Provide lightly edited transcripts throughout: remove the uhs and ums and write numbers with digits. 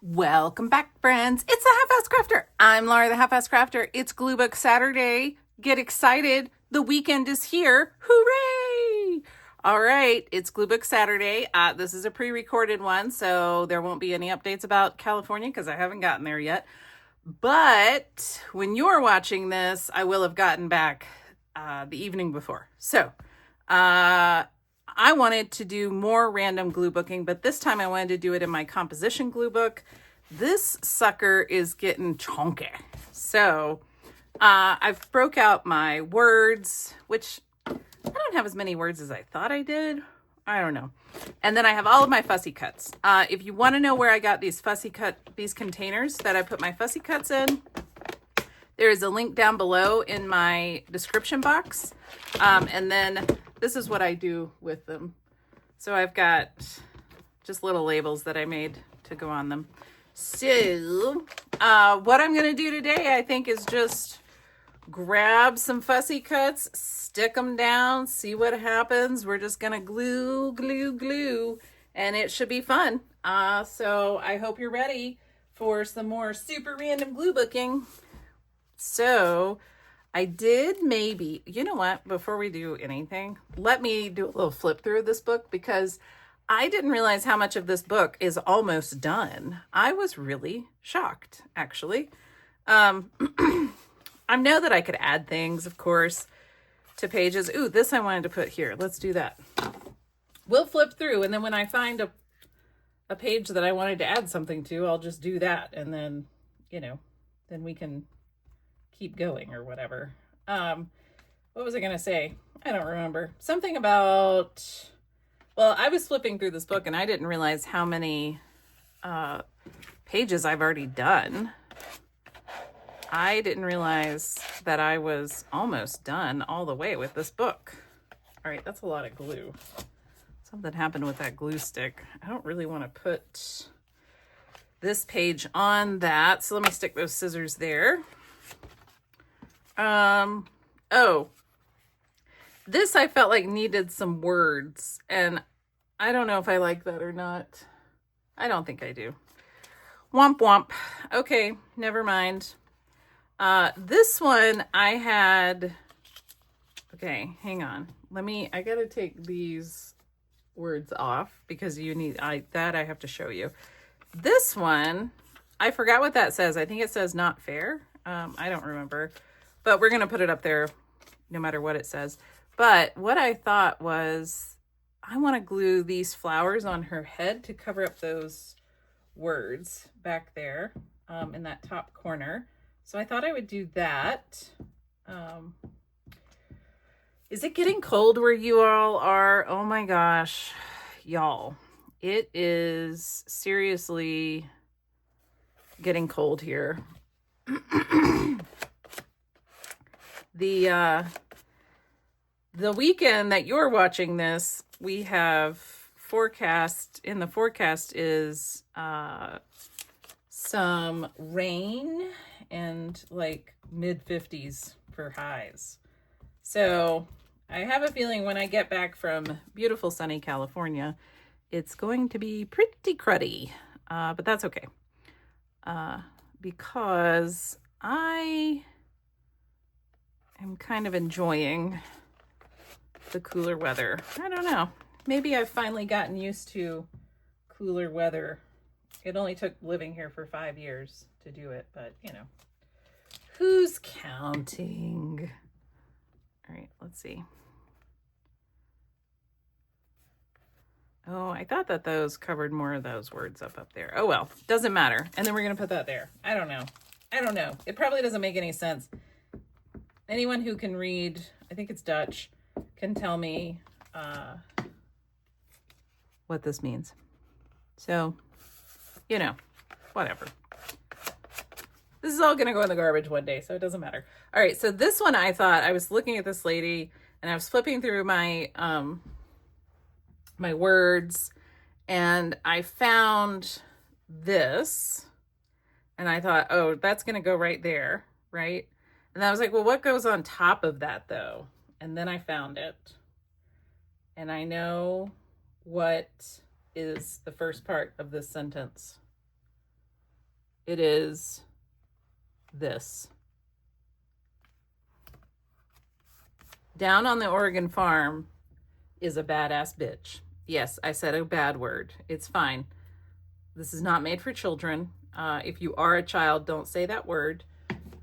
Welcome back, friends. It's the Halfass Crafter. I'm Laura, the Halfass Crafter. It's Gluebook Saturday. Get excited. The weekend is here. Hooray! All right, it's Gluebook Saturday. This is a pre-recorded one, so there won't be any updates about California because I haven't gotten there yet. But when you're watching this, I will have gotten back the evening before. So I wanted to do more random glue booking, but this time I wanted to do it in my composition glue book. This sucker is getting chunky. So I've broke out my words, which I don't have as many words as I thought I did. I don't know. And then I have all of my fussy cuts. If you want to know where I got these these containers that I put my fussy cuts in, there is a link down below in my description box. And then this is what I do with them. So I've got just little labels that I made to go on them. So what I'm going to do today, I think, is just grab some fussy cuts, stick them down, see what happens. We're just going to glue, and it should be fun. So I hope you're ready for some more super random glue booking. So I did maybe, you know what, before we do anything, let me do a little flip through this book because I didn't realize how much of this book is almost done. I was really shocked, actually. I know that I could add things, of course, to pages. Ooh, this I wanted to put here. Let's do that. We'll flip through, and then when I find a page that I wanted to add something to, I'll just do that, and then, you know, then we can keep going or whatever. What was I going to say? I don't remember. Something about, well, I was flipping through this book, and I didn't realize how many pages I've already done. I didn't realize that I was almost done all the way with this book. All right, that's a lot of glue. Something happened with that glue stick. I don't really want to put this page on that, so let me stick those scissors there. Oh, this I felt like needed some words, and I don't know if I like that or not. I don't think I do. Womp womp. Okay, never mind. This one I had, okay, hang on. I gotta take these words off because I have to show you. This one, I forgot what that says. I think it says not fair. I don't remember, but we're gonna put it up there no matter what it says. But what I thought was, I want to glue these flowers on her head to cover up those words back there in that top corner. So I thought I would do that. Is it getting cold where you all are? Oh my gosh, y'all. It is seriously getting cold here. The weekend that you're watching this, we have in the forecast is some rain and like mid-50s for highs. So I have a feeling when I get back from beautiful sunny California, it's going to be pretty cruddy, but that's okay. Because I am kind of enjoying the cooler weather. I don't know. Maybe I've finally gotten used to cooler weather. It only took living here for 5 years to do it, but you know, who's counting? All right, let's see. Oh, I thought that those covered more of those words up there. Oh well, doesn't matter. And then we're gonna put that there. I don't know. It probably doesn't make any sense. Anyone who can read, I think it's Dutch, can tell me what this means. So, you know, whatever. This is all going to go in the garbage one day, so it doesn't matter. All right, so this one I thought, I was looking at this lady, and I was flipping through my my words, and I found this, and I thought, oh, that's going to go right there, right? And I was like, well, what goes on top of that, though? And then I found it. And I know what is the first part of this sentence. it is this. Down on the Oregon farm is a badass bitch. Yes, I said a bad word. It's fine. This is not made for children. If you are a child, don't say that word.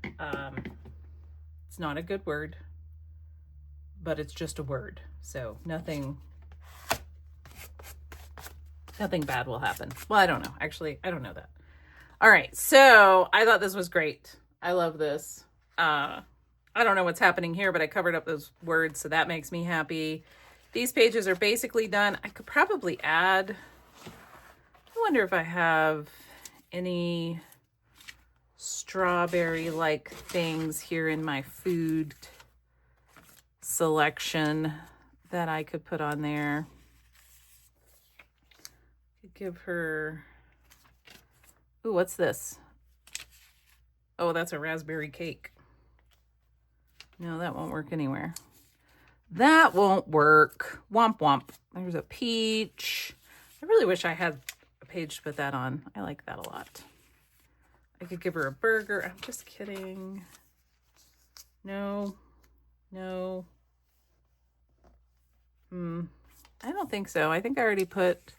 It's not a good word, but it's just a word. So nothing bad will happen. Well, I don't know. Actually, I don't know that. All right. So I thought this was great. I love this. I don't know what's happening here, but I covered up those words, so that makes me happy. These pages are basically done. I could probably add, I wonder if I have any strawberry-like things here in my food selection that I could put on there. Could give her, ooh, what's this? Oh, that's a raspberry cake. No, that won't work anywhere. That won't work. Womp womp. There's a peach. I really wish I had a page to put that on. I like that a lot. I could give her a burger. I'm just kidding. No. No. I don't think so. I think I already put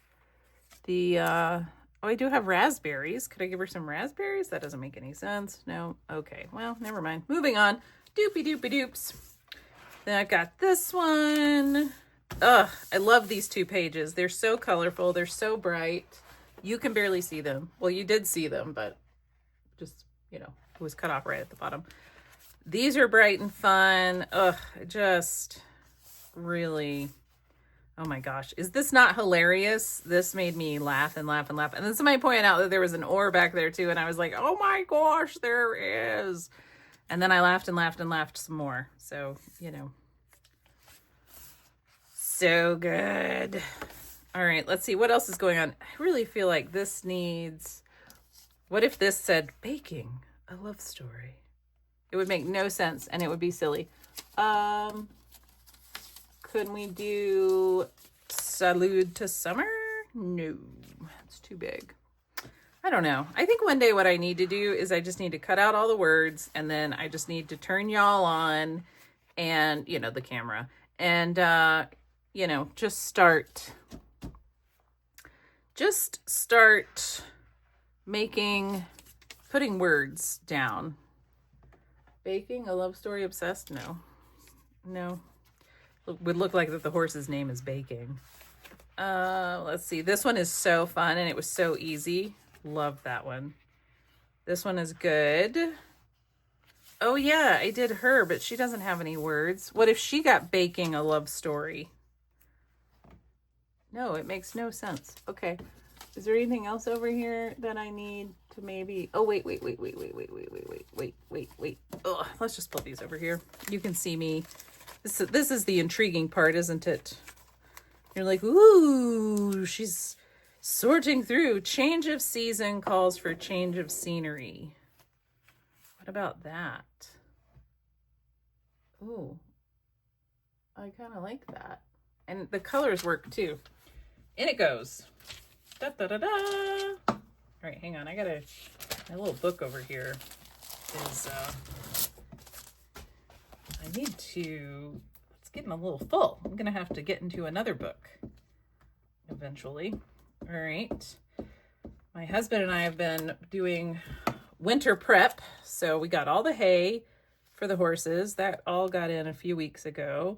the, oh, I do have raspberries. Could I give her some raspberries? That doesn't make any sense. No. Okay. Well, never mind. Moving on. Doopy doopy doops. Then I've got this one. Ugh, I love these two pages. They're so colorful. They're so bright. You can barely see them. Well, you did see them, but just, you know, it was cut off right at the bottom. These are bright and fun. Ugh, just really, oh my gosh. Is this not hilarious? This made me laugh and laugh and laugh. And then somebody pointed out that there was an or back there too. And I was like, oh my gosh, there is. And then I laughed and laughed and laughed some more. So, you know, so good. All right, let's see what else is going on. I really feel like this needs, what if this said baking a love story? It would make no sense and it would be silly. Couldn't we do Salute to Summer? No, it's too big. I don't know. I think one day what I need to do is I just need to cut out all the words and then I just need to turn y'all on and, you know, the camera and, you know, just start putting words down. Baking a love story obsessed? No. Would look like that the horse's name is Baking. Let's see. This one is so fun and it was so easy. Love that one. This one is good. Oh yeah, I did her, but she doesn't have any words. What if she got baking a love story? No, it makes no sense. Okay. Is there anything else over here that I need to maybe, oh, wait. Ugh, let's just put these over here. You can see me. This is the intriguing part, isn't it? You're like, ooh, she's sorting through. Change of season calls for change of scenery. What about that? Ooh, I kind of like that. And the colors work too. In it goes. Da, da, da, da. All right, hang on. I got my little book over here is, I need to, it's getting a little full. I'm going to have to get into another book eventually. All right. My husband and I have been doing winter prep. So we got all the hay for the horses. That all got in a few weeks ago.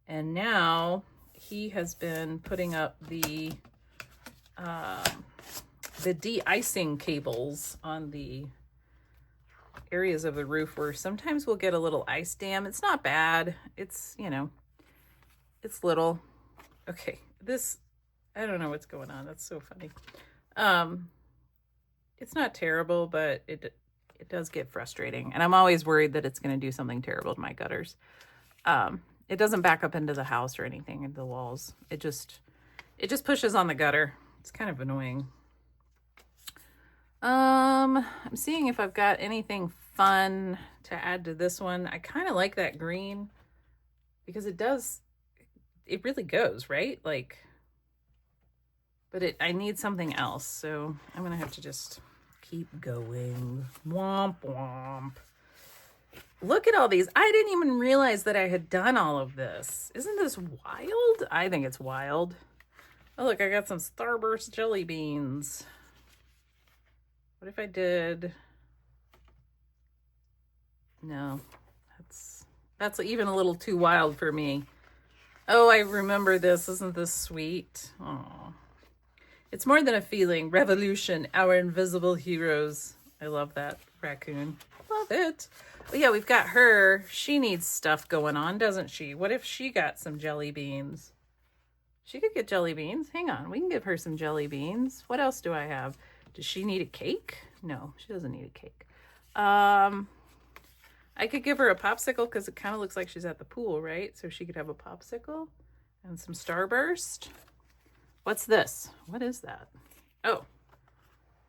And now he has been putting up the de-icing cables on the areas of the roof where sometimes we'll get a little ice dam. It's not bad. It's, you know, it's little. Okay, this, I don't know what's going on. That's so funny. It's not terrible, but it does get frustrating. And I'm always worried that it's going to do something terrible to my gutters. It doesn't back up into the house or anything, into the walls. It just pushes on the gutter. It's kind of annoying. I'm seeing if I've got anything fun to add to this one. I kind of like that green because it really goes, right? Like, but I need something else. So I'm going to have to just keep going. Womp womp. Look at all these. I didn't even realize that I had done all of this. Isn't this wild? I think it's wild. Oh, look, I got some Starburst jelly beans. What if I did... No, that's even a little too wild for me. Oh, I remember this. Isn't this sweet? Oh, it's more than a feeling. Revolution, our invisible heroes. I love that raccoon. Love it. Oh yeah, we've got her. She needs stuff going on, doesn't she? What if she got some jelly beans? She could get jelly beans. Hang on, we can give her some jelly beans. What else do I have? Does she need a cake? No, she doesn't need a cake. I could give her a popsicle because it kind of looks like she's at the pool, right? So she could have a popsicle and some Starburst. What's this? What is that? Oh,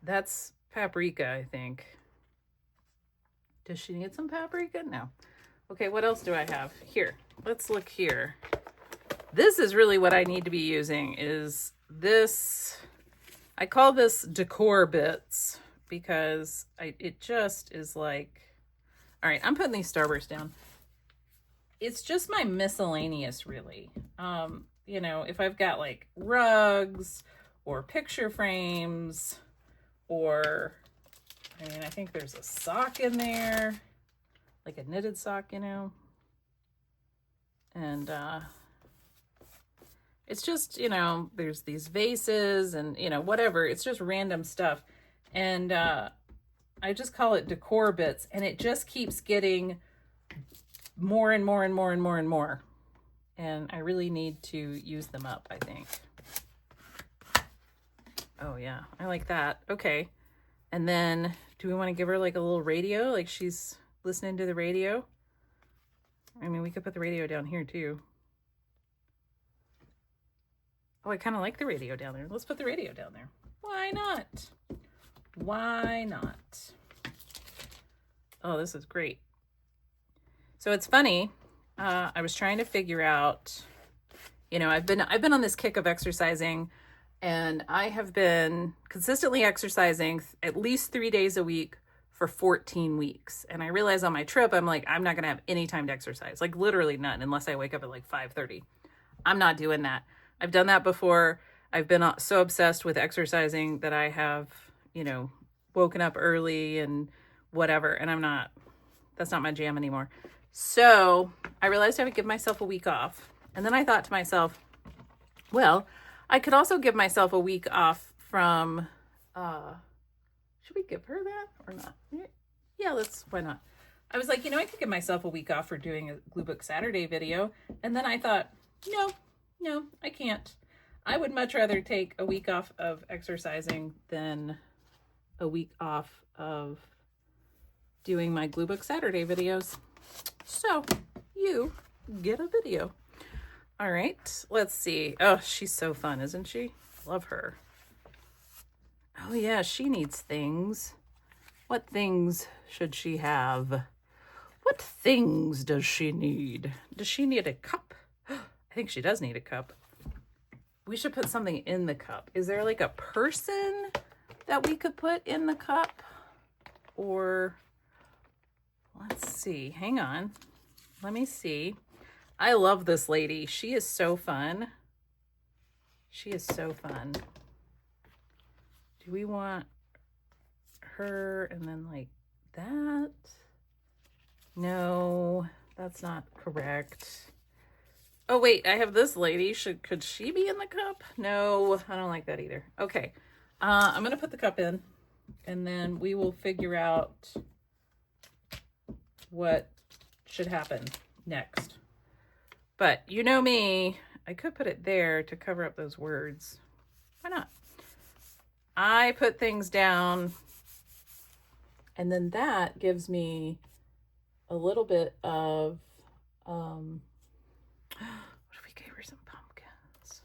that's paprika, I think. Does she need some paprika? No. Okay, what else do I have? Here, let's look here. This is really what I need to be using is this. I call this decor bits because it just is like, all right, I'm putting these Starbursts down. It's just my miscellaneous, really. You know, if I've got like rugs or picture frames or, I mean, I think there's a sock in there, like a knitted sock, you know. And it's just, you know, there's these vases and, you know, whatever. It's just random stuff. And I just call it decor bits, and it just keeps getting more and more and more and more and more. And I really need to use them up, I think. Oh yeah, I like that. Okay. And then do we want to give her like a little radio? Like she's listening to the radio? I mean, we could put the radio down here too. Oh, I kind of like the radio down there. Let's put the radio down there. Why not? Why not? Oh, this is great. So it's funny. I was trying to figure out, you know, I've been on this kick of exercising, and I have been consistently exercising at least 3 days a week for 14 weeks. And I realized on my trip, I'm like, I'm not going to have any time to exercise, like literally none, unless I wake up at like 5:30. I'm not doing that. I've done that before. I've been so obsessed with exercising that I have, you know, woken up early and whatever, and that's not my jam anymore. So I realized I would give myself a week off. And then I thought to myself, well, I could also give myself a week off from, should we give her that or not? Yeah, why not? I was like, you know, I could give myself a week off for doing a Gluebook Saturday video. And then I thought, no, I can't. I would much rather take a week off of exercising than a week off of doing my Gluebook Saturday videos. So you get a video. All right, let's see. Oh, she's so fun, isn't she? Love her. Oh yeah, she needs things. What things should she have? What things does she need? Does she need a cup? I think she does need a cup. We should put something in the cup. Is there like a person that we could put in the cup? Or let's see, hang on. Let me see. I love this lady. She is so fun. She is so fun. Do we want her and then like that? No, that's not correct. Oh wait, I have this lady. Could she be in the cup? No, I don't like that either. Okay, I'm gonna put the cup in, and then we will figure out what should happen next. But you know me, I could put it there to cover up those words. Why not? I put things down, and then that gives me a little bit of, what if we gave her some pumpkins?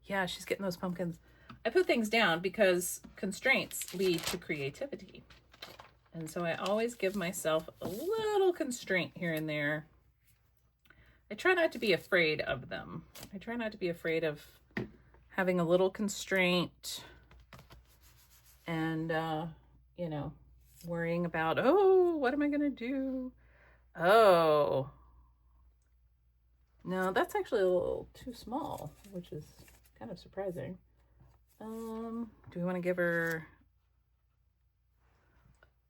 Yeah, she's getting those pumpkins. I put things down because constraints lead to creativity. And so I always give myself a little constraint here and there. I try not to be afraid of them. I try not to be afraid of having a little constraint. and, you know, worrying about, oh, what am I going to do? Oh, no, that's actually a little too small, which is kind of surprising. Do we want to give her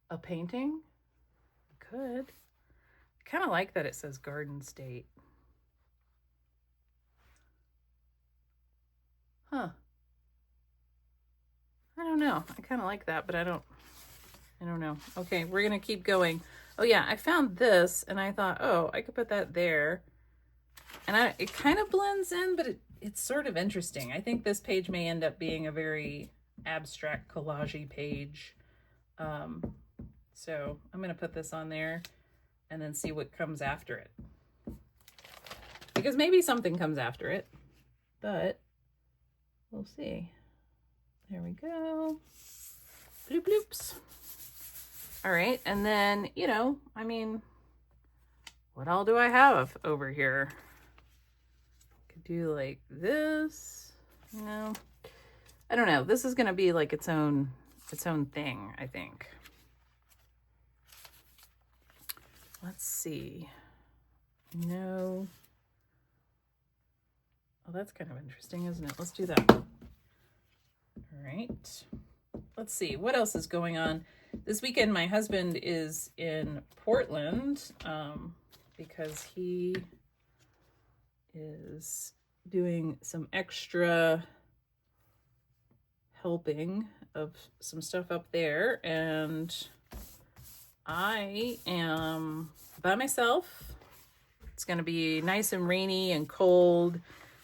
a painting? Could. I kind of like that it says Garden State. Huh. I don't know. I kind of like that, but I don't know. Okay, we're going to keep going. Oh yeah, I found this and I thought, oh, I could put that there. And it kind of blends in, but it's sort of interesting. I think this page may end up being a very abstract collage-y page. So I'm going to put this on there and then see what comes after it. Because maybe something comes after it, but we'll see. There we go. Bloop bloops. All right, and then, you know, I mean, what all do I have over here? Could do like this, you know. I don't know. This is going to be like its own thing, I think. Let's see. No. Oh, that's kind of interesting, isn't it? Let's do that. All right. Let's see. What else is going on? This weekend, my husband is in Portland because he is doing some extra helping of some stuff up there, and I am by myself. It's going to be nice and rainy and cold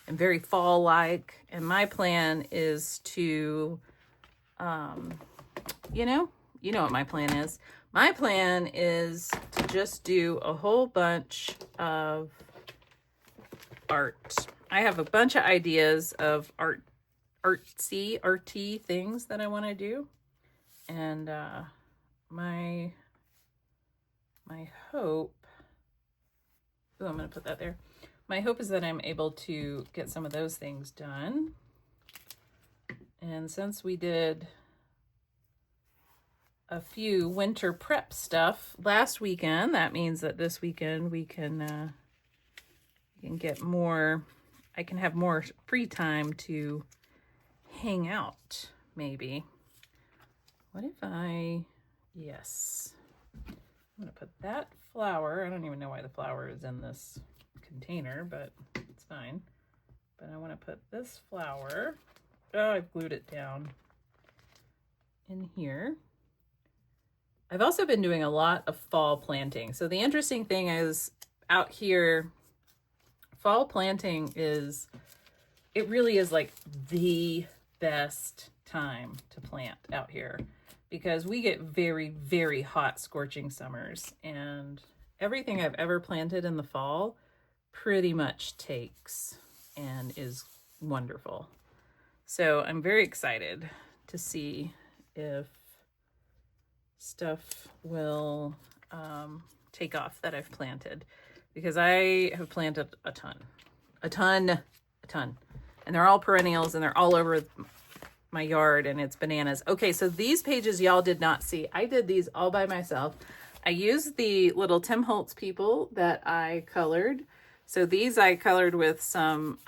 and very fall-like, and my plan is to, you know what my plan is. My plan is to just do a whole bunch of art. I have a bunch of ideas of arty things that I want to do, and my hope, oh, I'm going to put that there. My hope is that I'm able to get some of those things done. And since we did a few winter prep stuff last weekend, that means that this weekend we can get more, I can have more free time to hang out, maybe. What if yes. I'm going to put that flower. I don't even know why the flower is in this container, but it's fine. But I want to put this flower, oh, I've glued it down, in here. I've also been doing a lot of fall planting. So the interesting thing is out here, fall planting is, it really is like the best time to plant out here, because we get very, very hot, scorching summers, and everything I've ever planted in the fall pretty much takes and is wonderful. So I'm very excited to see if stuff will take off that I've planted, because I have planted a ton, and they're all perennials and they're all over my yard, and it's bananas. Okay, so these pages y'all did not see. I did these all by myself. I used the little Tim Holtz people that I colored. So these I colored with some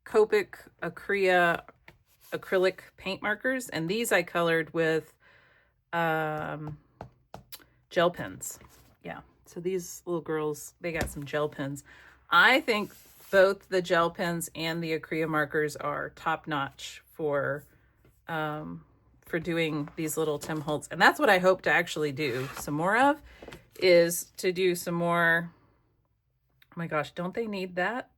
Copic Acrylic paint markers, and these I colored with gel pens. Yeah, so these little girls, they got some gel pens. I think both the gel pens and the acrylic markers are top-notch for doing these little Tim Holtz. And that's what I hope to actually do some more of, is to do some more. Oh my gosh, don't they need that?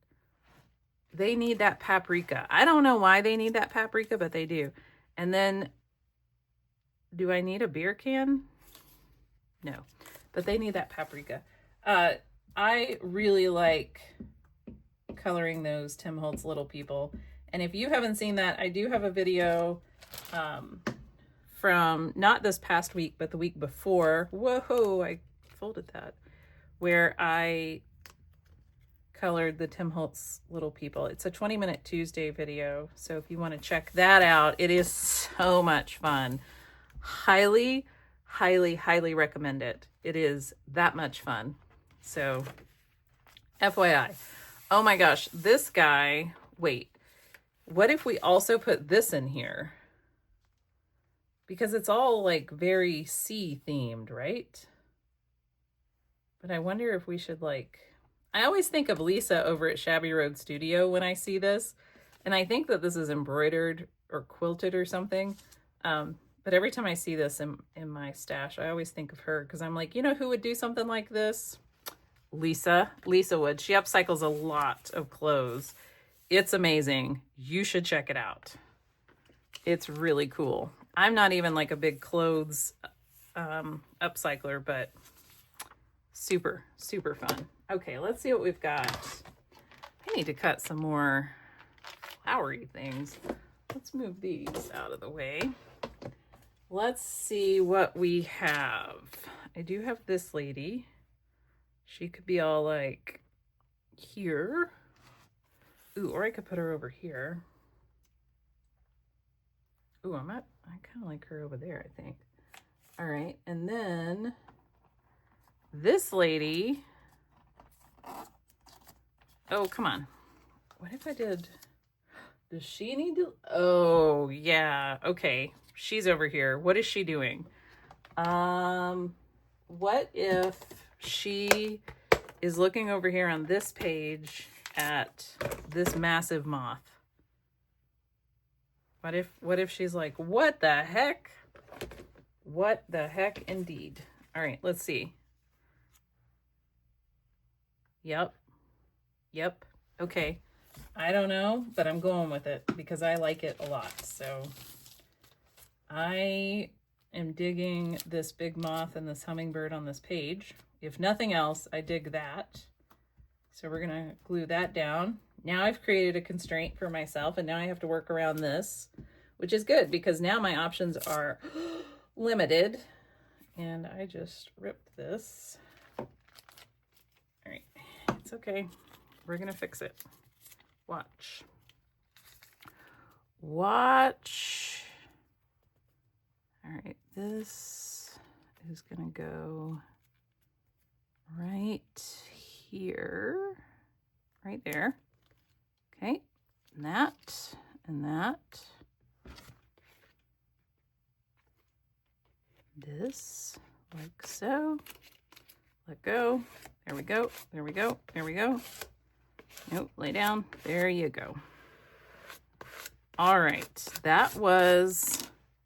They need that paprika. I don't know why they need that paprika, but they do. And then, do I need a beer can? No, but they need that paprika. I really like coloring those Tim Holtz little people. And if you haven't seen that, I do have a video from not this past week, but the week before. Whoa, I folded that. Where I colored the Tim Holtz Little People. It's a 20-minute Tuesday video, so if you want to check that out, it is so much fun. Highly, highly, highly recommend it. It is that much fun. So, FYI. Oh my gosh, this guy, wait, what if we also put this in here? Because it's all like very sea themed, right? But I wonder if we should like, I always think of Lisa over at Shabby Road Studio when I see this. And I think that this is embroidered or quilted or something. But every time I see this in my stash, I always think of her because I'm like, you know who would do something like this? Lisa. Lisa would. She upcycles a lot of clothes. It's amazing. You should check it out. It's really cool. I'm not even like a big clothes upcycler, but super, super fun. Okay, let's see what we've got. I need to cut some more flowery things. Let's move these out of the way. Let's see what we have. I do have this lady. She could be all like here. Ooh, or I could put her over here. Ooh, I kind of like her over there, I think. All right, and then this lady. Oh, come on. What if I did? Does she need to? Oh, yeah. Okay, she's over here. What is she doing? What if she is looking over here on this page at this massive moth? What if she's like, what the heck? What the heck indeed? All right, let's see. Yep. Okay. I don't know, but I'm going with it because I like it a lot. So I am digging this big moth and this hummingbird on this page. If nothing else, I dig that. So we're going to glue that down. Now I've created a constraint for myself, and now I have to work around this, which is good because now my options are limited. And I just ripped this. All right, it's okay. We're going to fix it. Watch. All right, this is going to go right here, right there. Okay, and that, and that. This, like so. Let go. There we go. There we go. There we go. Nope, lay down. There you go. All right, that was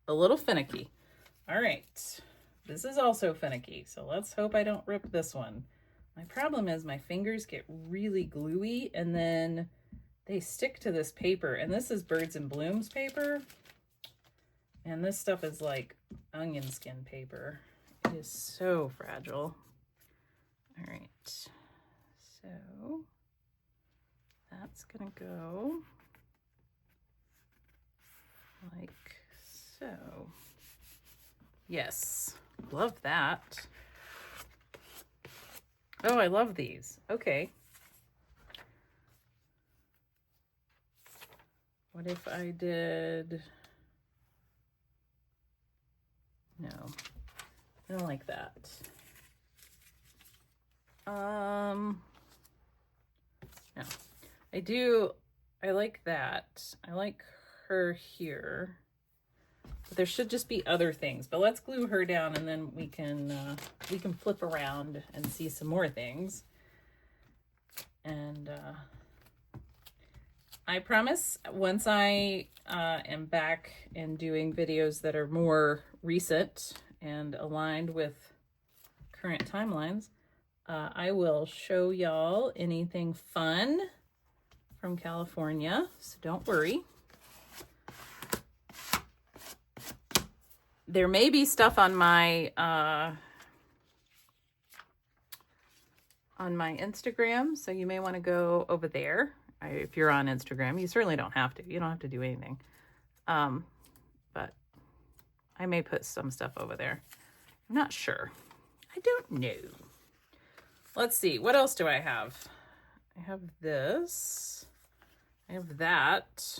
a little finicky. All right, this is also finicky, so let's hope I don't rip this one. My problem is my fingers get really gluey and then they stick to this paper, and this is Birds and Blooms paper, and this stuff is like onion skin paper. It is so fragile. All right, so that's gonna go like so. Yes, love that. Oh, I love these. Okay. What if I did, no, I don't like that. No, I like that. I like her here, but there should just be other things, but let's glue her down and then we can flip around and see some more things. And, I promise once I am back and doing videos that are more recent and aligned with current timelines, I will show y'all anything fun from California, so don't worry. There may be stuff on my Instagram, so you may want to go over there. If you're on Instagram, you certainly don't have to. You don't have to do anything. But I may put some stuff over there. I'm not sure. I don't know. Let's see. What else do I have? I have this. I have that.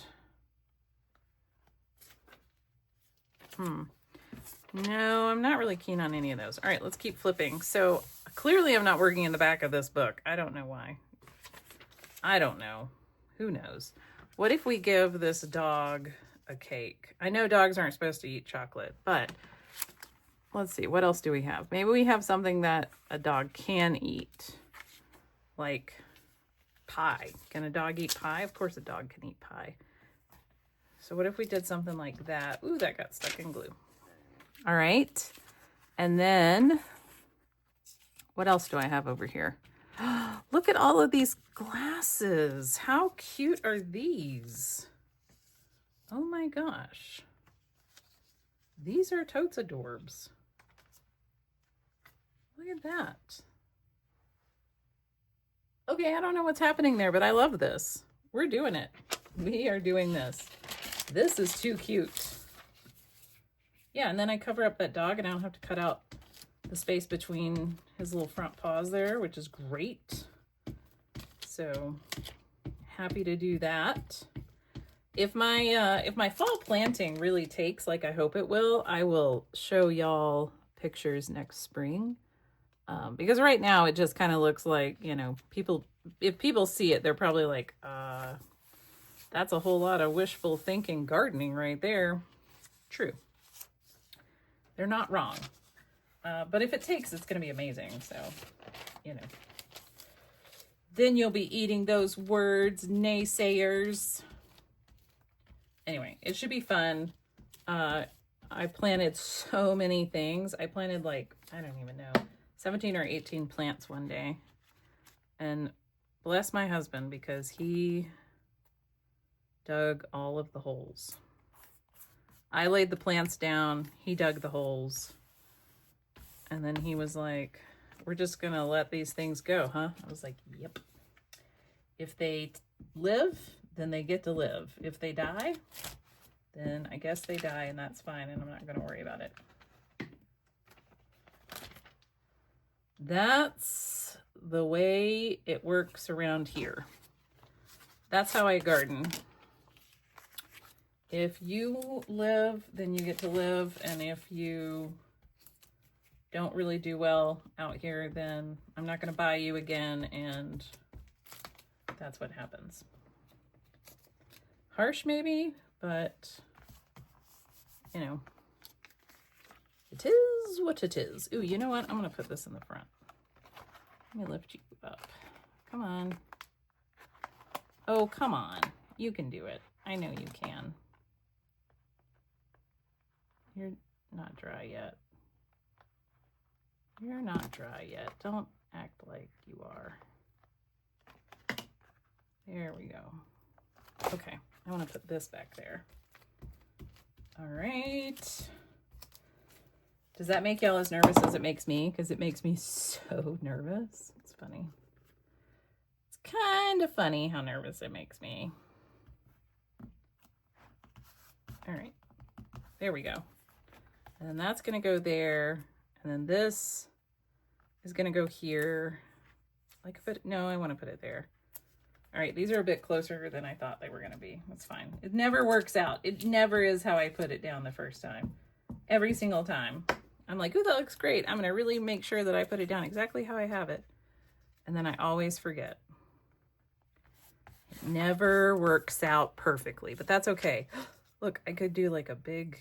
No, I'm not really keen on any of those. All right, let's keep flipping. So clearly I'm not working in the back of this book. I don't know why. I don't know. Who knows? What if we give this dog a cake? I know dogs aren't supposed to eat chocolate, but let's see. What else do we have? Maybe we have something that a dog can eat, like pie. Can a dog eat pie? Of course a dog can eat pie. So what if we did something like that? Ooh, that got stuck in glue. All right. And then what else do I have over here? Look at all of these glasses. How cute are these? Oh my gosh. These are totes adorbs. Look at that. Okay, I don't know what's happening there, but I love this. We're doing it. We are doing this. This is too cute. Yeah, and then I cover up that dog and I don't have to cut out the space between his little front paws there, which is great. So happy to do that. If my fall planting really takes like I hope it will, I will show y'all pictures next spring. Because right now it just kind of looks like, you know, if people see it, they're probably like, that's a whole lot of wishful thinking gardening right there. True. They're not wrong. But if it takes, it's going to be amazing. So, you know. Then you'll be eating those words, naysayers. Anyway, it should be fun. I planted so many things. I planted like, I don't even know, 17 or 18 plants one day. And bless my husband because he dug all of the holes. I laid the plants down. He dug the holes. And then he was like, we're just going to let these things go, huh? I was like, yep. If they live, then they get to live. If they die, then I guess they die and that's fine. And I'm not going to worry about it. That's the way it works around here. That's how I garden. If you live, then you get to live. And if you don't really do well out here, then I'm not going to buy you again. And that's what happens. Harsh maybe, but you know, it is what it is. Ooh, you know what? I'm going to put this in the front. Let me lift you up. Come on. Oh, come on. You can do it. I know you can. You're not dry yet. You're not dry yet. Don't act like you are. There we go. Okay, I want to put this back there. All right. Does that make y'all as nervous as it makes me? Because it makes me so nervous. It's funny. It's kind of funny how nervous it makes me. All right, there we go. And then that's going to go there. And then this is going to go here. Like, no, I want to put it there. All right, these are a bit closer than I thought they were going to be. That's fine. It never works out. It never is how I put it down the first time. Every single time. I'm like, ooh, that looks great. I'm going to really make sure that I put it down exactly how I have it. And then I always forget. It never works out perfectly, but that's okay. Look, I could do like a big...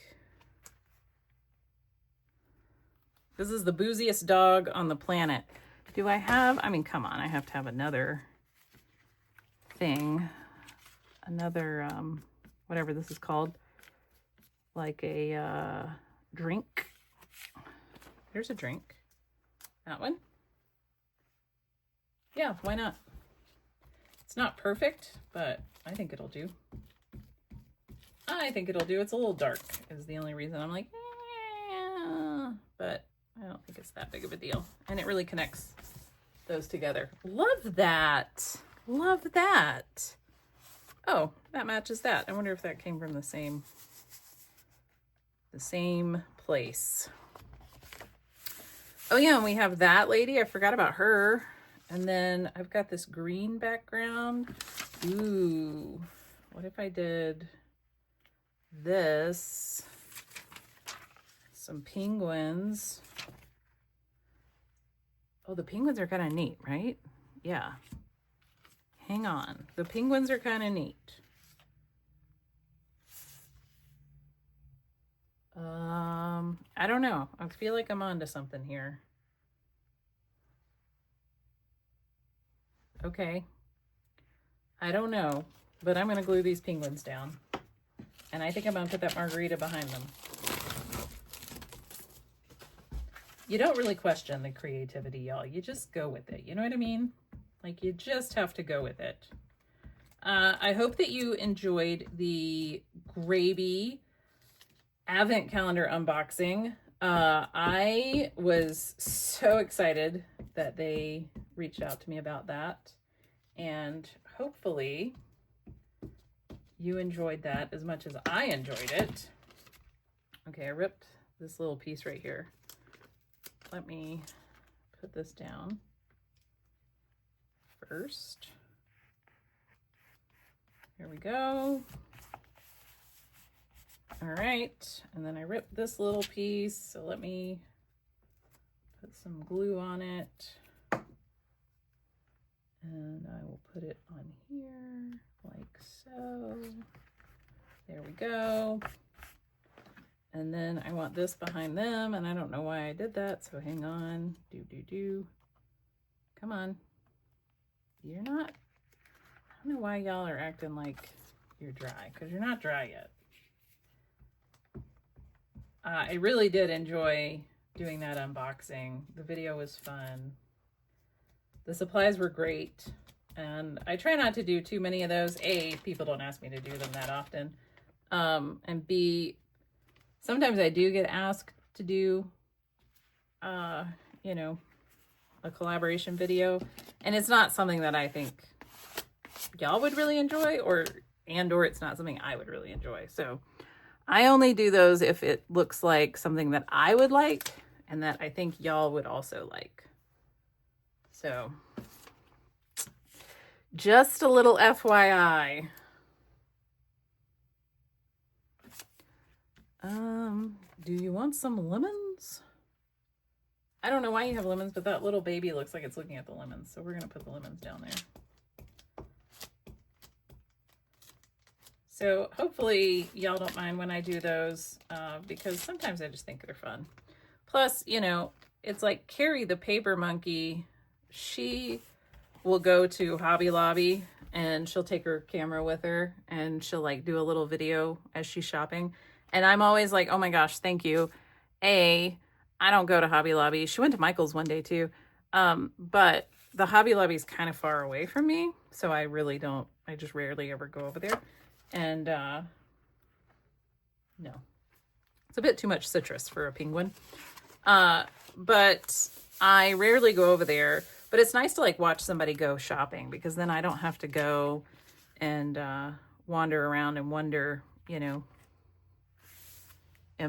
This is the booziest dog on the planet. Do I have... I mean, come on. I have to have another thing. Another, whatever this is called. Like a drink. There's a drink. That one. Yeah, why not? It's not perfect, but I think it'll do. I think it'll do. It's a little dark is the only reason I'm like, but I don't think it's that big of a deal. And it really connects those together. Love that. Love that. Oh, that matches that. I wonder if that came from the same place. Oh yeah, and we have that lady. I forgot about her. And then I've got this green background. Ooh, what if I did this? Some penguins. Oh, the penguins are kind of neat, right? Yeah. Hang on. The penguins are kind of neat. I don't know. I feel like I'm onto something here. Okay. I don't know, but I'm going to glue these penguins down. And I think I'm going to put that margarita behind them. You don't really question the creativity, y'all. You just go with it. You know what I mean? Like, you just have to go with it. I hope that you enjoyed the Gravy Advent Calendar unboxing. I was so excited that they reached out to me about that. And hopefully you enjoyed that as much as I enjoyed it. Okay, I ripped this little piece right here. Let me put this down first. Here we go. All right, and then I ripped this little piece, so let me put some glue on it. And I will put it on here like so. There we go. And then I want this behind them, and I don't know why I did that, so hang on. Come on. You're not, I don't know why y'all are acting like you're dry, because you're not dry yet. I really did enjoy doing that unboxing. The video was fun. The supplies were great, and I try not to do too many of those. A, people don't ask me to do them that often. And B, sometimes I do get asked to do, you know, a collaboration video, and it's not something that I think y'all would really enjoy, or it's not something I would really enjoy. So I only do those if it looks like something that I would like and that I think y'all would also like. So just a little FYI. Do you want some lemons? I don't know why you have lemons, but that little baby looks like it's looking at the lemons. So we're going to put the lemons down there. So hopefully y'all don't mind when I do those, because sometimes I just think they're fun. Plus, you know, it's like Carrie the paper monkey. She will go to Hobby Lobby and she'll take her camera with her and she'll like do a little video as she's shopping. And I'm always like, oh my gosh, thank you. I don't go to Hobby Lobby. She went to Michael's one day too. But the Hobby Lobby is kind of far away from me. So I just rarely ever go over there. And no, it's a bit too much citrus for a penguin. But I rarely go over there. But it's nice to like watch somebody go shopping, because then I don't have to go and wander around and wonder, you know, oh,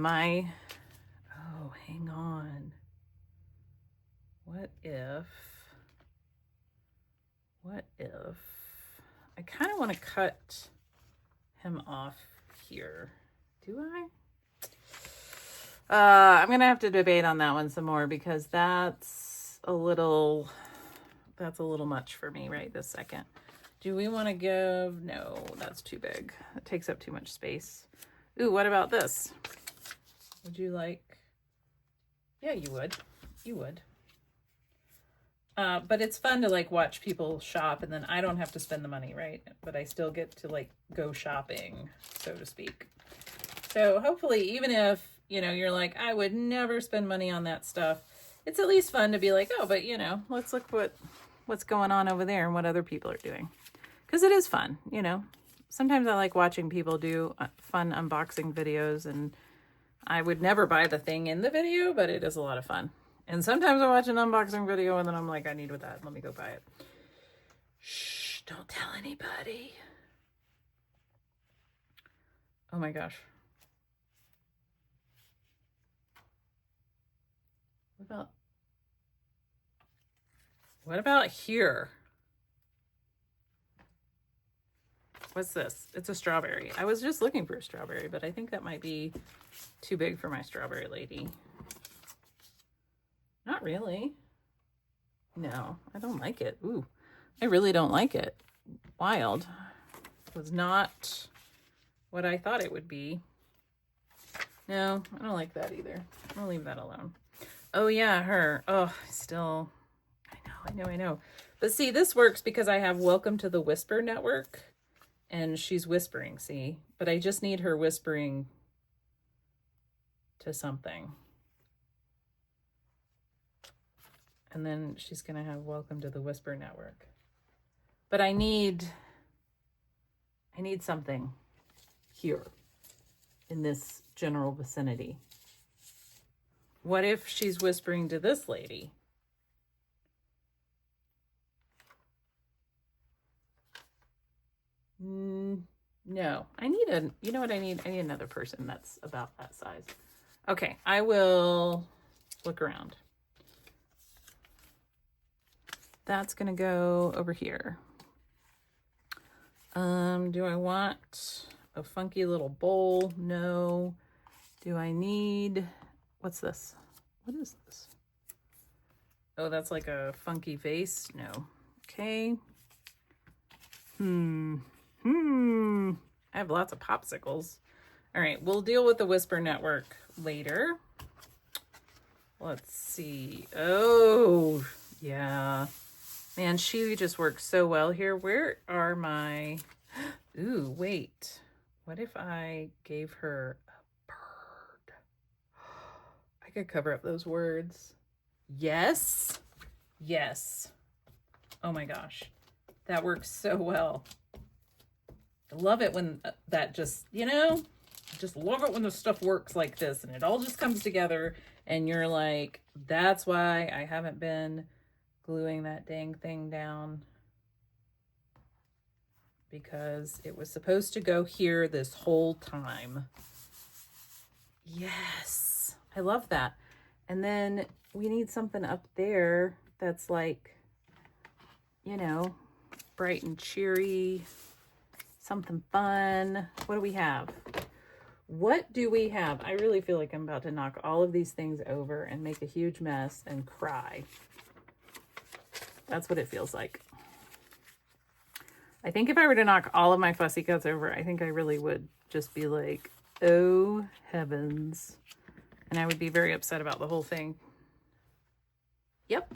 hang on. What if I kind of want to cut him off here? Do I? I'm going to have to debate on that one some more, because that's a little much for me right this second. Do we want to give, no, that's too big. It takes up too much space. Ooh, what about this? Would you like, yeah, you would. But it's fun to like watch people shop, and then I don't have to spend the money, right? But I still get to like go shopping, so to speak. So hopefully, even if, you know, you're like, I would never spend money on that stuff, it's at least fun to be like, oh, but you know, let's look what's going on over there and what other people are doing. Because it is fun, you know. Sometimes I like watching people do fun unboxing videos, and I would never buy the thing in the video, but it is a lot of fun. And sometimes I watch an unboxing video and then I'm like, I need that. Let me go buy it. Shh, don't tell anybody. Oh my gosh. What about, What about here? What's this? It's a strawberry. I was just looking for a strawberry, but I think that might be too big for my strawberry lady. Not really. No, I don't like it. Ooh, I really don't like it. Wild. It was not what I thought it would be. No, I don't like that either. I'll leave that alone. Oh yeah, her. Oh, still, I know. But see, this works because I have Welcome to the Whisper Network and she's whispering, see? But I just need her whispering to something. And then she's gonna have Welcome to the Whisper Network. But I need something here in this general vicinity. What if she's whispering to this lady? No, I need you know what I need? I need another person that's about that size. Okay, I will look around. That's gonna go over here. Do I want a funky little bowl? No. Do I need, what's this? What is this? Oh, that's like a funky vase? No. Okay. I have lots of popsicles. All right, we'll deal with the Whisper Network later. Let's see. Oh, yeah. Man, she just works so well here. Where are my... Ooh, wait. What if I gave her a bird? I could cover up those words. Yes. Yes. Oh my gosh. That works so well. I love it when that just, you know, just love it when the stuff works like this and it all just comes together and you're like, that's why I haven't been gluing that dang thing down, because it was supposed to go here this whole time. Yes, I love that. And then we need something up there that's like, you know, bright and cheery, something fun. What do we have? What do we have? I really feel like I'm about to knock all of these things over and make a huge mess and cry. That's what it feels like. I think if I were to knock all of my fussy cuts over, I think I really would just be like, oh heavens. And I would be very upset about the whole thing. Yep.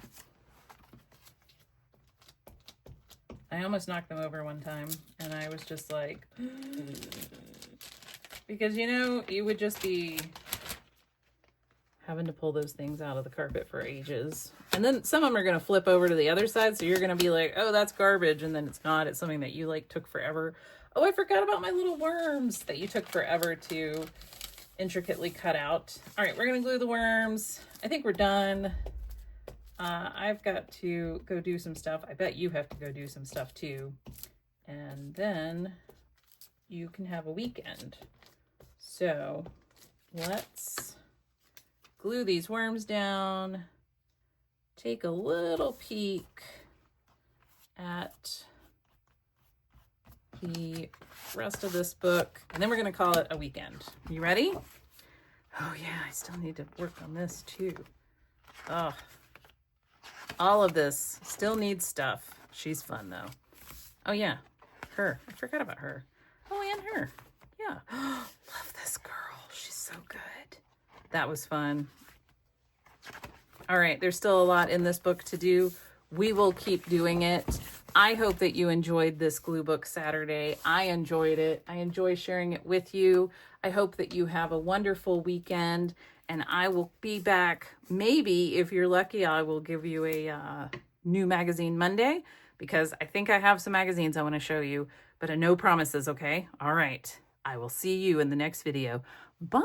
I almost knocked them over one time and I was just like, because you know, you would just be having to pull those things out of the carpet for ages. And then some of them are going to flip over to the other side. So you're going to be like, oh, that's garbage. And then it's not. It's something that you like took forever. Oh, I forgot about my little worms that you took forever to intricately cut out. All right, we're going to glue the worms. I think we're done. I've got to go do some stuff. I bet you have to go do some stuff too. And then you can have a weekend. So let's glue these worms down. Take a little peek at the rest of this book, and then we're going to call it a weekend. You ready? Oh yeah, I still need to work on this too. Oh, all of this still needs stuff. She's fun though. Oh yeah, her. I forgot about her. Oh, and her. Yeah. Love this girl. She's so good. That was fun. All right, there's still a lot in this book to do. We will keep doing it. I hope that you enjoyed this glue book Saturday. I enjoyed it. I enjoy sharing it with you. I hope that you have a wonderful weekend, and I will be back. Maybe, if you're lucky, I will give you a new magazine Monday, because I think I have some magazines I want to show you, but no promises, okay? All right. I will see you in the next video. Bye.